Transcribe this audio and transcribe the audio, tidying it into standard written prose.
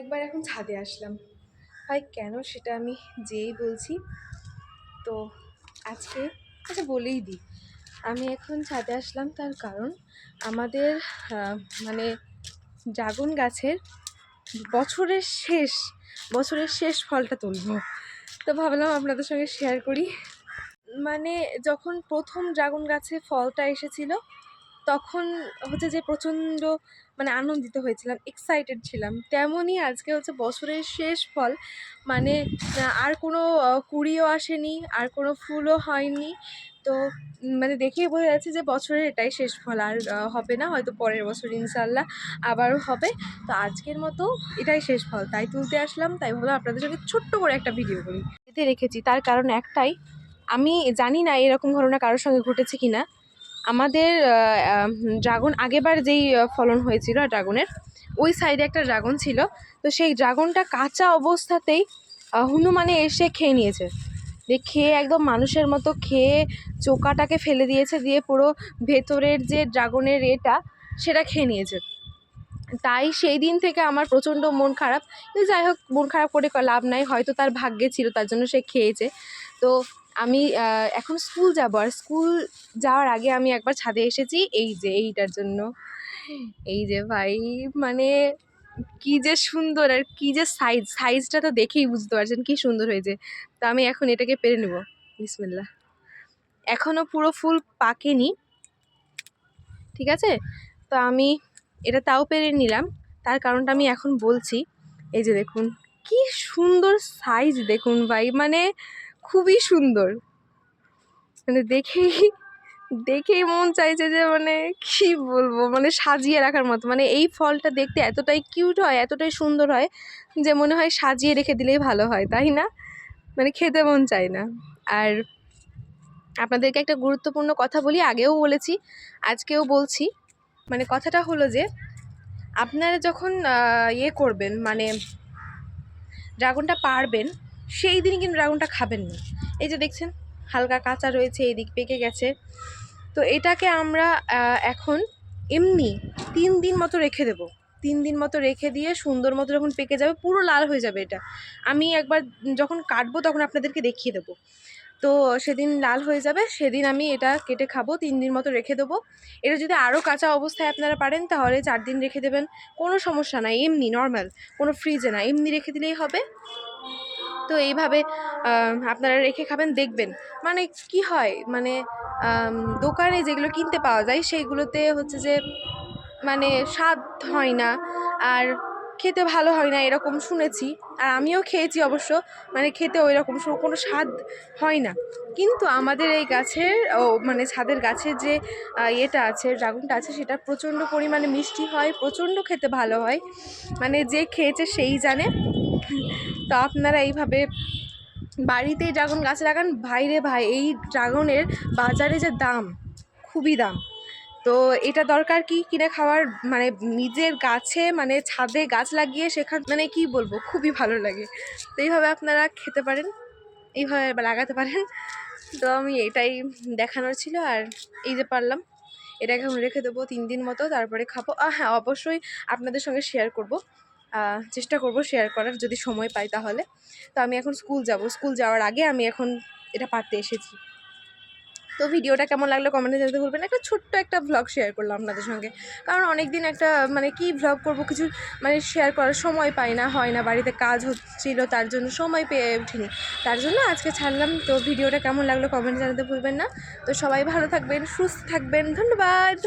একবার এখন ছাদে আসলাম। ভাই কেন সেটা আমি যেই বলছি। তো আজকে আচ্ছা বলেই দিই, আমি এখন ছাদে আসলাম তার কারণ আমাদের মানে ড্রাগন গাছের বছরের শেষ ফলটা তুলবো। তো ভাবলাম আপনাদের সঙ্গে শেয়ার করি। মানে যখন প্রথম ড্রাগন গাছে ফলটা এসেছিল তখন হচ্ছে যে প্রচণ্ড মানে আনন্দিত হয়েছিলাম, এক্সাইটেড ছিলাম। তেমনই আজকে হচ্ছে বছরের শেষ ফল, মানে আর কোনো কুড়িও আসেনি, আর কোনো ফুলও হয়নি। তো মানে দেখেই বোঝা যাচ্ছে যে বছরের এটাই শেষ ফল, আর হবে না, হয়তো পরের বছর ইনশাল্লাহ আবারও হবে। তো আজকের মতো এটাই শেষ ফল, তাই তুলতে আসলাম। তাই ভাবলাম আপনাদের সঙ্গে ছোট্ট করে একটা ভিডিও করি। এতে রেখেছি তার কারণ একটাই, আমি জানি না এরকম ঘটনা কারোর সঙ্গে ঘটেছে কি না। আমাদের ড্রাগন আগেবার যেই ফলন হয়েছিল ড্রাগনের, ওই সাইডে একটা ড্রাগন ছিল। তো সেই ড্রাগনটা কাঁচা অবস্থাতেই হনুমানে এসে খেয়ে নিয়েছে। খেয়ে একদম মানুষের মতো খেয়ে চোকাটাকে ফেলে দিয়েছে, দিয়ে পুরো ভেতরের যে ড্রাগনের এটা সেটা খেয়ে নিয়েছে। তাই সেই দিন থেকে আমার প্রচণ্ড মন খারাপ। কিন্তু যাই হোক, মন খারাপ করে লাভ নাই, হয়তো তার ভাগ্যে ছিল, তার জন্য সে খেয়েছে। তো আমি এখন স্কুল যাব, আর স্কুল যাওয়ার আগে আমি একবার ছাদে এসেছি এই যে এইটার জন্য। এই যে ভাই, মানে কি যে সুন্দর, আর কি যে সাইজটা তো দেখেই বুঝতে পারছেন কি সুন্দর হয়েছে। তো আমি এখন এটাকে পেরে নেব। বিসমিল্লাহ। এখনো পুরো ফুল পাকেনি, ঠিক আছে। তো আমি এটা তাও পেরে নিলাম, তার কারণটা আমি এখন বলছি। এই যে দেখুন কি সুন্দর সাইজ, দেখুন ভাই, মানে খুবই সুন্দর। মানে দেখেই মন চাইছে যে মানে কি বলবো, মানে সাজিয়ে রাখার মতো। মানে এই ফলটা দেখতে এতটাই কিউট হয়, এতটাই সুন্দর হয় যে মনে হয় সাজিয়ে রেখে দিলেই ভালো হয়, তাই না? মানে খেতে মন চায় না। আর আপনাদেরকে একটা গুরুত্বপূর্ণ কথা বলি, আগেও বলেছি আজকেও বলছি। মানে কথাটা হলো যে আপনারা যখন করবেন, মানে ড্রাগনটা পারবেন, সেই দিনই কিন্তু ড্রাগনটা খাবেন না। এই যে দেখছেন হালকা কাঁচা রয়েছে, এই দিক পেকে গেছে। তো এটাকে আমরা এখন এমনি 3 দিন মতো রেখে দেবো। 3 দিন মতো রেখে দিয়ে সুন্দর মতো যখন পেকে যাবে, পুরো লাল হয়ে যাবে এটা। আমি একবার যখন কাটবো তখন আপনাদেরকে দেখিয়ে দেবো। তো সেদিন লাল হয়ে যাবে, সেদিন আমি এটা কেটে খাবো। 3 দিন মতো রেখে দেবো। এটা যদি আরও কাঁচা অবস্থায় আপনারা পারেন তাহলে 4 দিন রেখে দেবেন, কোনো সমস্যা নাই। এমনি নর্মাল, কোনো ফ্রিজে না, এমনি রেখে দিলেই হবে। তো এইভাবে আপনারা রেখে খাবেন, দেখবেন মানে কি হয়, মানে দোকানে যেগুলো কিনতে পাওয়া যায় সেইগুলোতে হচ্ছে যে মানে স্বাদ হয় না, আর খেতে ভালো হয় না, এরকম শুনেছি। আর আমিও খেয়েছি অবশ্য, মানে খেতে ওই রকম কোনো স্বাদ হয় না। কিন্তু আমাদের এই গাছের মানে ছাদের গাছের যে এটা আছে, ড্রাগনটা আছে, সেটা প্রচণ্ড পরিমাণে মিষ্টি হয়, প্রচণ্ড খেতে ভালো হয়। মানে যে খেয়েছে সেই জানে। তো আপনারা এইভাবে বাড়িতেই ড্রাগন গাছ লাগান। ভাই রে ভাই, এই ড্রাগনের বাজারে যে দাম, খুবই দাম। তো এটা দরকার কি কিনে খাওয়ার, মানে নিজের গাছে, মানে ছাদে গাছ লাগিয়ে সেখান, মানে কি বলবো, খুবই ভালো লাগে। তো এইভাবে আপনারা খেতে পারেন, এইভাবে লাগাতে পারেন। তো আমি এটাই দেখানোর ছিল। আর এই যে পারলাম, এটাকে এখন রেখে দেবো 3 দিন মতো, তারপরে খাবো। হ্যাঁ, অবশ্যই আপনাদের সঙ্গে শেয়ার করব, চেষ্টা করব শেয়ার করার, যদি সময় পাই তাহলে। তো আমি এখন স্কুল যাব, স্কুল যাওয়ার আগে আমি এখন এটা পারতে এসেছি। তো ভিডিওটা কেমন লাগলো কমেন্টে জানাতে ভুলবেন না। একটা ছোট্ট একটা ভ্লগ শেয়ার করলাম আপনাদের সঙ্গে, কারণ অনেক দিন একটা মানে কি ভ্লগ করব, কিছু মানে শেয়ার করার সময় পাই না, হয় না, বাড়িতে কাজ হচ্ছিল, তার জন্য সময় পেয়ে উঠিনি, তার জন্য আজকে ছাড়লাম। তো ভিডিওটা কেমন লাগলো কমেন্টে জানাতে ভুলবেন না। তো সবাই ভালো থাকবেন, সুস্থ থাকবেন, ধন্যবাদ।